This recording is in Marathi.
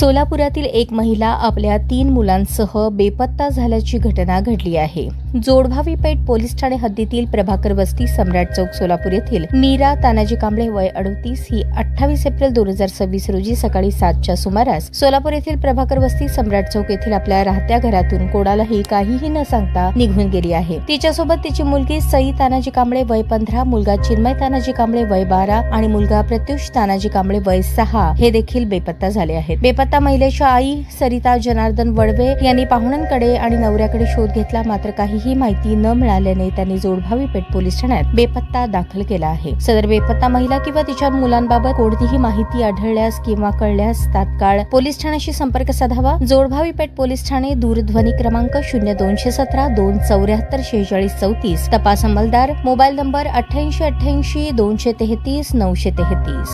सोलापुरातील एक महिला आपल्या 3 मुलांसह बेपत्ता झाल्याची घटना घडली आहे. जोडभावी पेठ पोलीस ठाणे हद्दीतील प्रभाकर वस्ती सम्राट चौक सोलापूर येथील मीरा तानाजी कांबळे वय 38 ही 28 एप्रिल 2026 रोजी सकाळी 7च्या सुमारास सोलापूर येथील प्रभाकर वस्ती सम्राट चौक येथील आपल्या राहत्या घरातून कोणालाही काहीही न सांगता निघून गेली आहे. तिच्यासोबत तिची मुलगी सई तानाजी कांबळे वय 15, मुलगा चिन्मय तानाजी कांबळे वय 12 आणि मुलगा प्रत्युष तानाजी कांबळे वय 6 हे देखील बेपत्ता झाले आहेत. बेपत्ता महिलेच्या आई सरिता जनार्दन वडवे यांनी पाहुण्यांकडे आणि नवऱ्याकडे शोध घेतला, मात्र काहीही माहिती न मिळाल्याने त्यांनी जोडभावी पेठ पोलीस ठाण्यात बेपत्ता दाखल केला आहे. सदर बेपत्ता महिला किंवा तिच्या मुलांबाबत कोणतीही माहिती आढळल्यास किंवा कळल्यास तात्काळ पोलीस ठाण्याशी संपर्क साधावा. जोडभावी पेठ पोलीस ठाणे, दूरध्वनी क्रमांक 0217 274 46 34. तपास अंमलदार, मोबाईल नंबर 8888 233 933.